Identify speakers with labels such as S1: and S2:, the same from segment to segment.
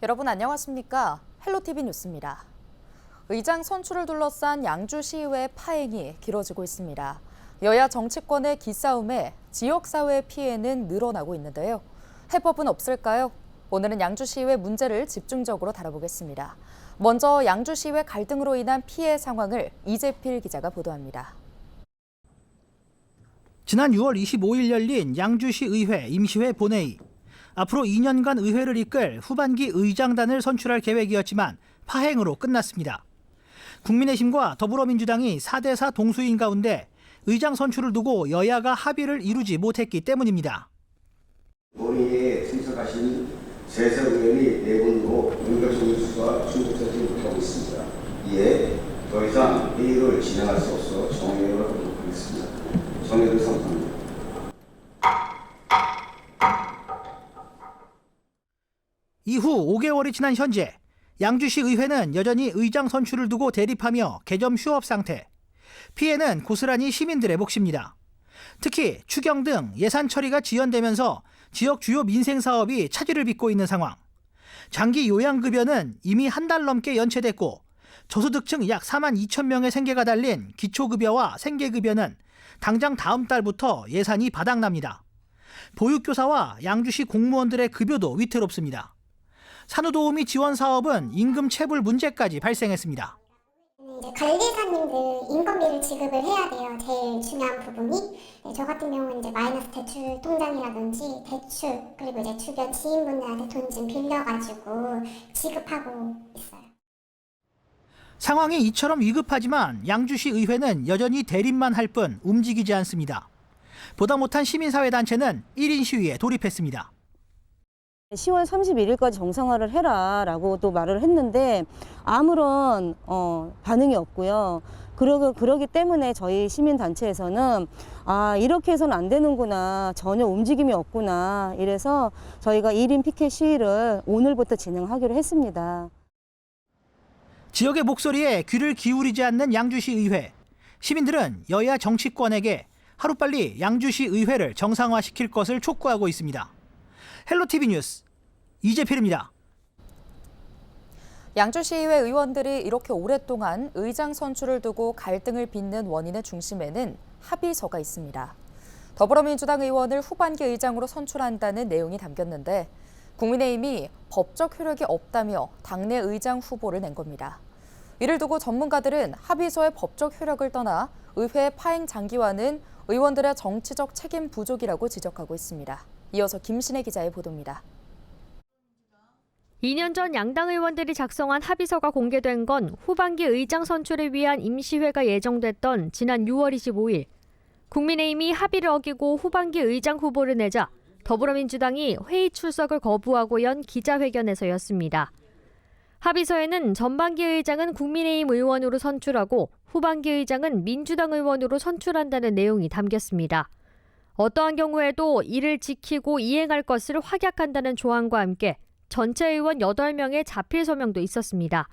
S1: 여러분 안녕하십니까? 헬로티비 뉴스입니다. 의장 선출을 둘러싼 양주시의회 파행이 길어지고 있습니다. 여야 정치권의 기싸움에 지역사회의 피해는 늘어나고 있는데요. 해법은 없을까요? 오늘은 양주시의회 문제를 집중적으로 다뤄보겠습니다. 먼저 양주시의회 갈등으로 인한 피해 상황을 이재필 기자가 보도합니다.
S2: 지난 6월 25일 열린 양주시 의회 임시회 본회의. 앞으로 2년간 의회를 이끌 후반기 의장단을 선출할 계획이었지만 파행으로 끝났습니다. 국민의힘과 더불어민주당이 4대4 동수인 가운데 의장 선출을 두고 여야가 합의를 이루지 못했기 때문입니다.
S3: 본회의에 참석하신 재선 의원이 4분으로 연결 정수가 충족되지 못하고 있습니다. 이에 더 이상 회의를 진행할 수 없어 정회를 하도록 하겠습니다. 정회를 선포합니다.
S2: 이후 5개월이 지난 현재 양주시 의회는 여전히 의장 선출을 두고 대립하며 개점 휴업 상태. 피해는 고스란히 시민들의 몫입니다. 특히 추경 등 예산 처리가 지연되면서 지역 주요 민생 사업이 차질을 빚고 있는 상황. 장기 요양급여는 이미 한 달 넘게 연체됐고 저소득층 약 4만 2천 명의 생계가 달린 기초급여와 생계급여는 당장 다음 달부터 예산이 바닥납니다. 보육교사와 양주시 공무원들의 급여도 위태롭습니다. 산후도우미 지원 사업은 임금 체불 문제까지 발생했습니다.
S4: 이제 관리사님들 인건비를 지급을 해야 돼요. 제일 중요한 부분이. 저 같은 경우는 이제 마이너스 대출 통장이라든지 대출 그리고 이제 주변 지인분들한테 돈 좀 빌려가지고 지급하고 있어요.
S2: 상황이 이처럼 위급하지만 양주시 의회는 여전히 대립만 할 뿐 움직이지 않습니다. 보다 못한 시민사회단체는 1인 시위에 돌입했습니다.
S5: 10월 31일까지 정상화를 해라라고 또 말을 했는데 아무런 반응이 없고요. 그러기 때문에 저희 시민단체에서는 이렇게 해서는 안 되는구나, 전혀 움직임이 없구나, 이래서 저희가 1인 피켓 시위를 오늘부터 진행하기로 했습니다.
S2: 지역의 목소리에 귀를 기울이지 않는 양주시 의회. 시민들은 여야 정치권에게 하루빨리 양주시 의회를 정상화시킬 것을 촉구하고 있습니다. 헬로티비 뉴스 이재필입니다.
S1: 양주시의회 의원들이 이렇게 오랫동안 의장 선출을 두고 갈등을 빚는 원인의 중심에는 합의서가 있습니다. 더불어민주당 의원을 후반기 의장으로 선출한다는 내용이 담겼는데 국민의힘이 법적 효력이 없다며 당내 의장 후보를 낸 겁니다. 이를 두고 전문가들은 합의서의 법적 효력을 떠나 의회 파행 장기화는 의원들의 정치적 책임 부족이라고 지적하고 있습니다. 이어서 김신혜 기자의 보도입니다.
S6: 2년 전 양당 의원들이 작성한 합의서가 공개된 건 후반기 의장 선출을 위한 임시회가 예정됐던 지난 6월 25일. 국민의힘이 합의를 어기고 후반기 의장 후보를 내자 더불어민주당이 회의 출석을 거부하고 연 기자회견에서였습니다. 합의서에는 전반기 의장은 국민의힘 의원으로 선출하고 후반기 의장은 민주당 의원으로 선출한다는 내용이 담겼습니다. 어떠한 경우에도 이를 지키고 이행할 것을 확약한다는 조항과 함께 전체 의원 8명의 자필 서명도 있었습니다.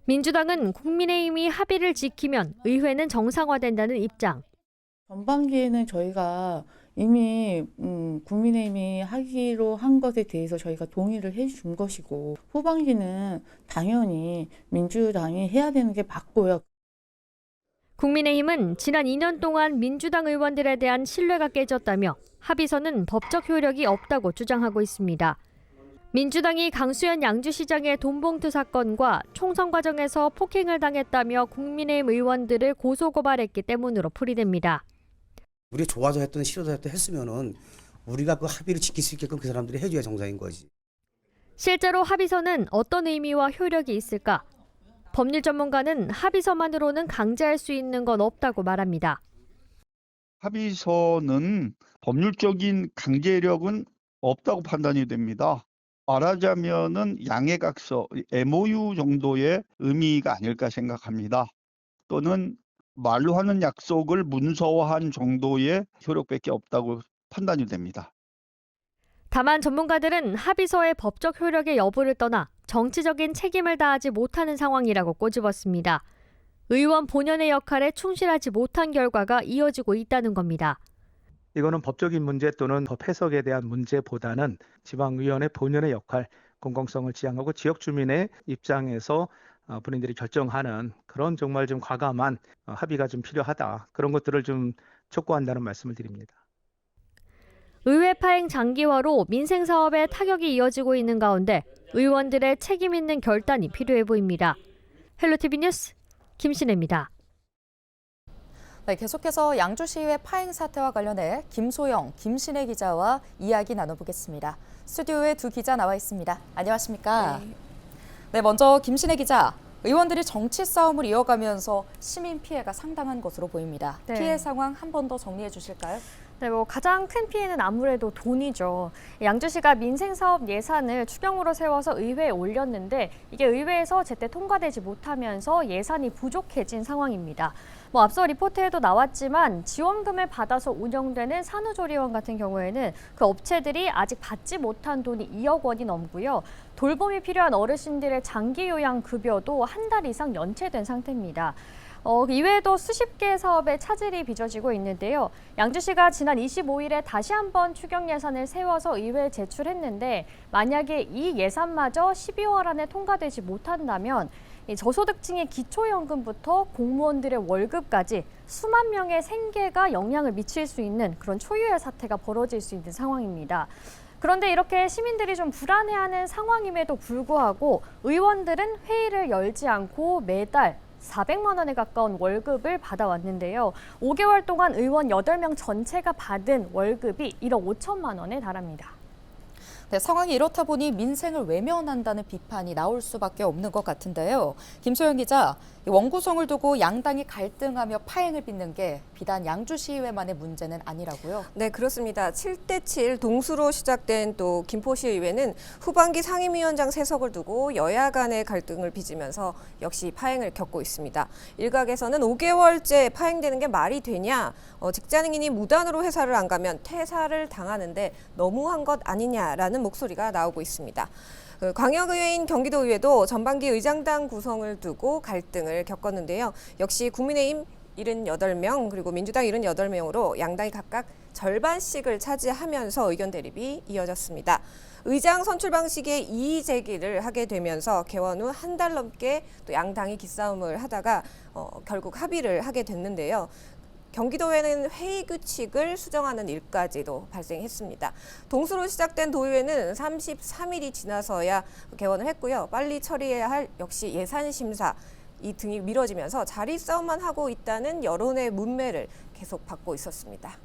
S6: 민주당은 국민의힘이 합의를 지키면 의회는 정상화된다는 입장.
S7: 전반기에는 저희가 이미 국민의힘이 하기로 한 것에 대해서 저희가 동의를 해준 것이고 후반기는 당연히 민주당이 해야 되는 게 맞고요.
S6: 국민의힘은 지난 2년 동안 민주당 의원들에 대한 신뢰가 깨졌다며 합의서는 법적 효력이 없다고 주장하고 있습니다. 민주당이 강수현 양주시장의 돈봉투 사건과 총선 과정에서 폭행을 당했다며 국민의힘 의원들을 고소고발했기 때문으로 풀이됩니다.
S8: 우리가 좋아서 했든 싫어서 했든 했으면은 우리가 그 합의를 지킬 수 있게끔 그 사람들이 해줘야 정상인 거지.
S6: 실제로 합의서는 어떤 의미와 효력이 있을까? 법률 전문가는 합의서만으로는 강제할 수 있는 건 없다고 말합니다.
S9: 합의서는 법률적인 강제력은 없다고 판단이 됩니다. 말하자면은 양해각서, MOU 정도의 의미가 아닐까 생각합니다. 또는 말로 하는 약속을 문서화한 정도의 효력밖에 없다고 판단이 됩니다.
S6: 다만 전문가들은 합의서의 법적 효력의 여부를 떠나 정치적인 책임을 다하지 못하는 상황이라고 꼬집었습니다. 의원 본연의 역할에 충실하지 못한 결과가 이어지고 있다는 겁니다.
S10: 이거는 법적인 문제 또는 법 해석에 대한 문제보다는 지방의원의 본연의 역할, 공공성을 지향하고 지역 주민의 입장에서 본인들이 결정하는 그런 정말 좀 과감한 합의가 좀 필요하다. 그런 것들을 좀 촉구한다는 말씀을 드립니다.
S6: 의회 파행 장기화로 민생 사업에 타격이 이어지고 있는 가운데 의원들의 책임 있는 결단이 필요해 보입니다. 헬로티비 뉴스 김신혜입니다.
S1: 네, 계속해서 양주시의회 파행 사태와 관련해 김소영, 김신혜 기자와 이야기 나눠보겠습니다. 스튜디오에 두 기자 나와 있습니다. 안녕하십니까? 네, 먼저 김신혜 기자. 의원들이 정치 싸움을 이어가면서 시민 피해가 상당한 것으로 보입니다.
S11: 네.
S1: 피해 상황 한 번 더 정리해 주실까요?
S11: 네, 가장 큰 피해는 아무래도 돈이죠. 양주시가 민생사업 예산을 추경으로 세워서 의회에 올렸는데 이게 의회에서 제때 통과되지 못하면서 예산이 부족해진 상황입니다. 앞서 리포트에도 나왔지만 지원금을 받아서 운영되는 산후조리원 같은 경우에는 그 업체들이 아직 받지 못한 돈이 2억 원이 넘고요. 돌봄이 필요한 어르신들의 장기 요양 급여도 한 달 이상 연체된 상태입니다. 이외에도 수십 개의 사업에 차질이 빚어지고 있는데요. 양주시가 지난 25일에 다시 한번 추경 예산을 세워서 의회에 제출했는데 만약에 이 예산마저 12월 안에 통과되지 못한다면 저소득층의 기초연금부터 공무원들의 월급까지 수만 명의 생계가 영향을 미칠 수 있는 그런 초유의 사태가 벌어질 수 있는 상황입니다. 그런데 이렇게 시민들이 좀 불안해하는 상황임에도 불구하고 의원들은 회의를 열지 않고 매달 400만 원에 가까운 월급을 받아왔는데요. 5개월 동안 의원 8명 전체가 받은 월급이 1억 5천만 원에 달합니다.
S1: 네, 상황이 이렇다 보니 민생을 외면한다는 비판이 나올 수밖에 없는 것 같은데요. 김소영 기자, 원구성을 두고 양당이 갈등하며 파행을 빚는 게 비단 양주시의회만의 문제는 아니라고요?
S12: 네, 그렇습니다. 7대7 동수로 시작된 또 김포시의회는 후반기 상임위원장 세석을 두고 여야 간의 갈등을 빚으면서 역시 파행을 겪고 있습니다. 일각에서는 5개월째 파행되는 게 말이 되냐, 직장인이 무단으로 회사를 안 가면 퇴사를 당하는데 너무한 것 아니냐라는 목소리가 나오고 있습니다. 광역의회인 경기도의회도 전반기 의장당 구성을 두고 갈등을 겪었는데요. 역시 국민의힘 78명 그리고 민주당 78명으로 양당이 각각 절반씩을 차지하면서 의견 대립이 이어졌습니다. 의장 선출 방식의 이의 제기를 하게 되면서 개원 후 한 달 넘게 또 양당이 기싸움을 하다가 결국 합의를 하게 됐는데요. 경기도회는 회의 규칙을 수정하는 일까지도 발생했습니다. 동수로 시작된 도의회는 33일이 지나서야 개원을 했고요. 빨리 처리해야 할 역시 예산 심사 이 등이 미뤄지면서 자리 싸움만 하고 있다는 여론의 문매를 계속 받고 있었습니다.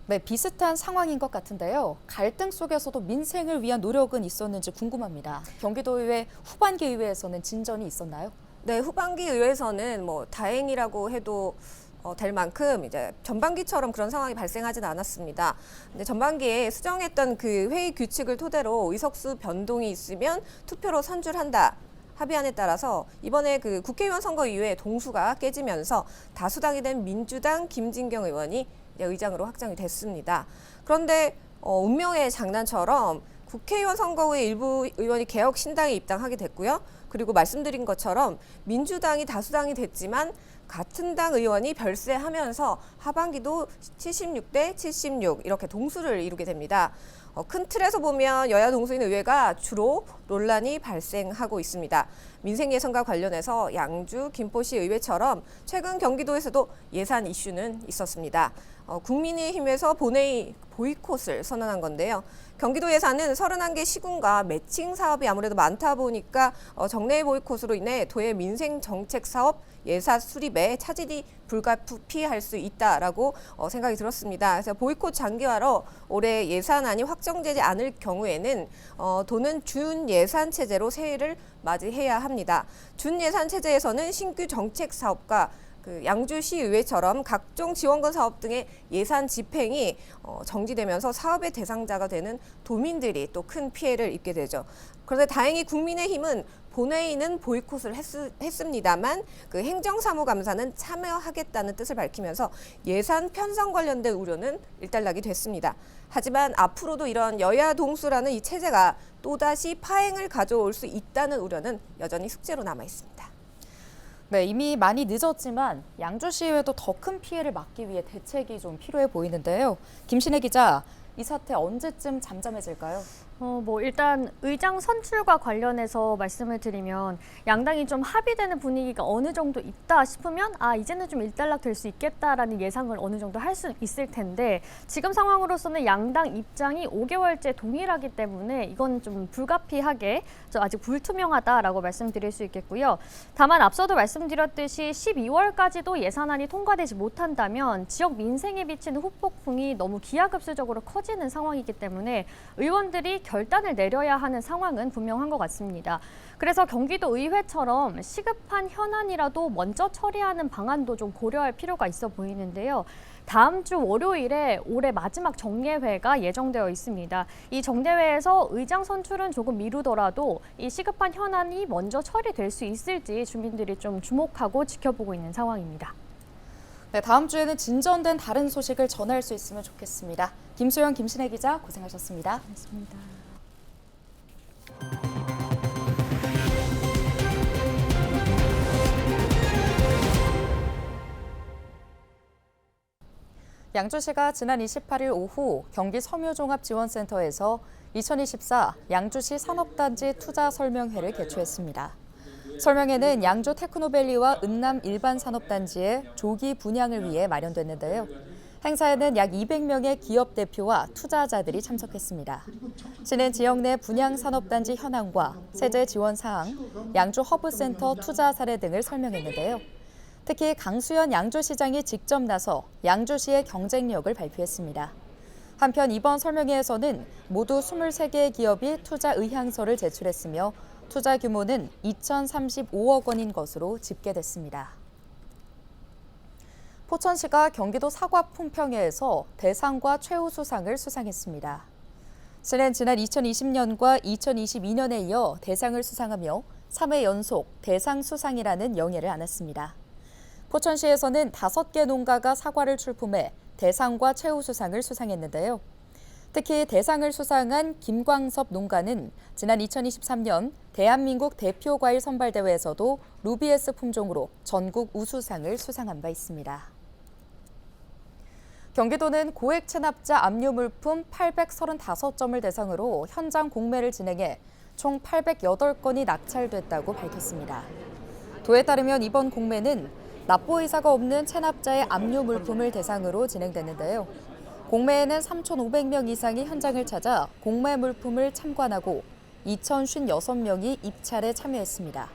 S1: 네, 비슷한 상황인 것 같은데요. 갈등 속에서도 민생을 위한 노력은 있었는지 궁금합니다. 경기도의회 후반기 의회에서는 진전이 있었나요?
S12: 네, 후반기 의회에서는 다행이라고 해도 될 만큼 이제 전반기처럼 그런 상황이 발생하진 않았습니다. 근데 전반기에 수정했던 그 회의 규칙을 토대로 의석수 변동이 있으면 투표로 선출한다. 합의안에 따라서 이번에 그 국회의원 선거 이후에 동수가 깨지면서 다수당이 된 민주당 김진경 의원이 의장으로 확정이 됐습니다. 그런데 운명의 장난처럼 국회의원 선거 후에 일부 의원이 개혁신당에 입당하게 됐고요. 그리고 말씀드린 것처럼 민주당이 다수당이 됐지만 같은 당 의원이 별세하면서 하반기도 76대 76 이렇게 동수를 이루게 됩니다. 큰 틀에서 보면 여야 동수인 의회가 주로 논란이 발생하고 있습니다. 민생 예산과 관련해서 양주, 김포시 의회처럼 최근 경기도에서도 예산 이슈는 있었습니다. 국민의힘에서 본회의 보이콧을 선언한 건데요. 경기도 예산은 31개 시군과 매칭 사업이 아무래도 많다 보니까 정례 보이콧으로 인해 도의 민생 정책 사업 예산 수립에 차질이 불가피할 수 있다라고 생각이 들었습니다. 그래서 보이콧 장기화로 올해 예산안이 확정되지 않을 경우에는 도는 준 예산 체제로 새해를 맞이해야 합니다. 준 예산 체제에서는 신규 정책 사업과 양주시의회처럼 각종 지원금 사업 등의 예산 집행이 정지되면서 사업의 대상자가 되는 도민들이 또 큰 피해를 입게 되죠. 그런데 다행히 국민의힘은 본회의는 보이콧을 했습니다만 그 행정사무감사는 참여하겠다는 뜻을 밝히면서 예산 편성 관련된 우려는 일단락이 됐습니다. 하지만 앞으로도 이런 여야 동수라는 이 체제가 또다시 파행을 가져올 수 있다는 우려는 여전히 숙제로 남아 있습니다.
S1: 네, 이미 많이 늦었지만 양주시의회도 더 큰 피해를 막기 위해 대책이 좀 필요해 보이는데요. 김신혜 기자, 이 사태 언제쯤 잠잠해질까요?
S11: 일단 의장 선출과 관련해서 말씀을 드리면 양당이 좀 합의되는 분위기가 어느 정도 있다 싶으면 이제는 좀 일단락 될 수 있겠다라는 예상을 어느 정도 할 수 있을 텐데 지금 상황으로서는 양당 입장이 5개월째 동일하기 때문에 이건 좀 불가피하게 아직 불투명하다라고 말씀드릴 수 있겠고요. 다만 앞서도 말씀드렸듯이 12월까지도 예산안이 통과되지 못한다면 지역 민생에 미치는 후폭풍이 너무 기하급수적으로 커지는 상황이기 때문에 의원들이 결단을 내려야 하는 상황은 분명한 것 같습니다. 그래서 경기도 의회처럼 시급한 현안이라도 먼저 처리하는 방안도 좀 고려할 필요가 있어 보이는데요. 다음 주 월요일에 올해 마지막 정례회가 예정되어 있습니다. 이 정례회에서 의장 선출은 조금 미루더라도 이 시급한 현안이 먼저 처리될 수 있을지 주민들이 좀 주목하고 지켜보고 있는 상황입니다.
S1: 네, 다음 주에는 진전된 다른 소식을 전할 수 있으면 좋겠습니다. 김소영, 김신혜 기자 고생하셨습니다.
S11: 고맙습니다.
S1: 양주시가 지난 28일 오후 경기 섬유종합지원센터에서 2024 양주시 산업단지 투자 설명회를 개최했습니다. 설명회는 양주 테크노밸리와 은남 일반산업단지의 조기 분양을 위해 마련됐는데요. 행사에는 약 200명의 기업 대표와 투자자들이 참석했습니다. 시는 지역 내 분양산업단지 현황과 세제 지원 사항, 양주 허브센터 투자 사례 등을 설명했는데요. 특히 강수현 양주시장이 직접 나서 양주시의 경쟁력을 발표했습니다. 한편 이번 설명회에서는 모두 23개의 기업이 투자 의향서를 제출했으며 투자 규모는 2,035억 원인 것으로 집계됐습니다. 포천시가 경기도 사과 품평회에서 대상과 최우수상을 수상했습니다. 시는 지난 2020년과 2022년에 이어 대상을 수상하며 3회 연속 대상 수상이라는 영예를 안았습니다. 포천시에서는 5개 농가가 사과를 출품해 대상과 최우수상을 수상했는데요. 특히 대상을 수상한 김광섭 농가는 지난 2023년 대한민국 대표 과일 선발대회에서도 루비에스 품종으로 전국 우수상을 수상한 바 있습니다. 경기도는 고액 체납자 압류 물품 835점을 대상으로 현장 공매를 진행해 총 808건이 낙찰됐다고 밝혔습니다. 도에 따르면 이번 공매는 납부 의사가 없는 체납자의 압류 물품을 대상으로 진행됐는데요. 공매에는 3,500명 이상이 현장을 찾아 공매 물품을 참관하고 2,056명이 입찰에 참여했습니다.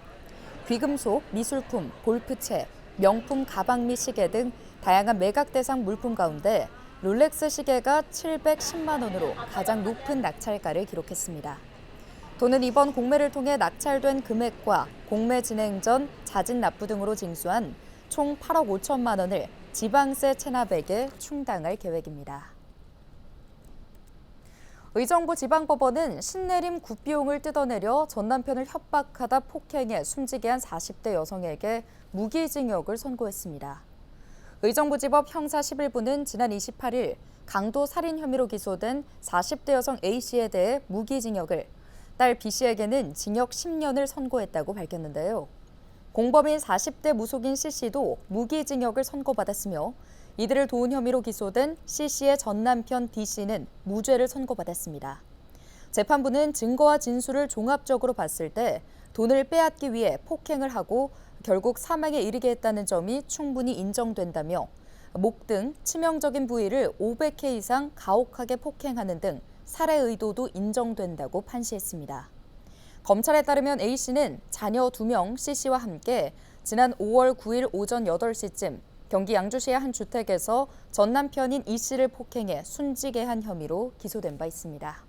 S1: 귀금속, 미술품, 골프채, 명품 가방 및 시계 등 다양한 매각 대상 물품 가운데 롤렉스 시계가 710만 원으로 가장 높은 낙찰가를 기록했습니다. 도는 이번 공매를 통해 낙찰된 금액과 공매 진행 전 자진 납부 등으로 징수한 총 8억 5천만 원을 지방세 체납액에 충당할 계획입니다. 의정부 지방법원은 신내림 굿비용을 뜯어내려 전 남편을 협박하다 폭행해 숨지게 한 40대 여성에게 무기징역을 선고했습니다. 의정부지법 형사 11부는 지난 28일 강도 살인 혐의로 기소된 40대 여성 A씨에 대해 무기징역을, 딸 B씨에게는 징역 10년을 선고했다고 밝혔는데요. 공범인 40대 무속인 C씨도 무기징역을 선고받았으며 이들을 도운 혐의로 기소된 C씨의 전 남편 D씨는 무죄를 선고받았습니다. 재판부는 증거와 진술을 종합적으로 봤을 때 돈을 빼앗기 위해 폭행을 하고 결국 사망에 이르게 했다는 점이 충분히 인정된다며 목 등 치명적인 부위를 500회 이상 가혹하게 폭행하는 등 살해 의도도 인정된다고 판시했습니다. 검찰에 따르면 A씨는 자녀 2명 C씨와 함께 지난 5월 9일 오전 8시쯤 경기 양주시의 한 주택에서 전 남편인 E씨를 폭행해 숨지게 한 혐의로 기소된 바 있습니다.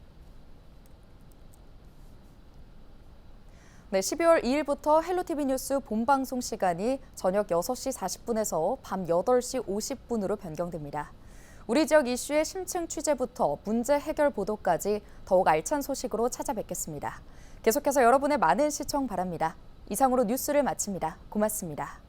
S1: 네, 12월 2일부터 헬로티비 뉴스 본방송 시간이 저녁 6시 40분에서 밤 8시 50분으로 변경됩니다. 우리 지역 이슈의 심층 취재부터 문제 해결 보도까지 더욱 알찬 소식으로 찾아뵙겠습니다. 계속해서 여러분의 많은 시청 바랍니다. 이상으로 뉴스를 마칩니다. 고맙습니다.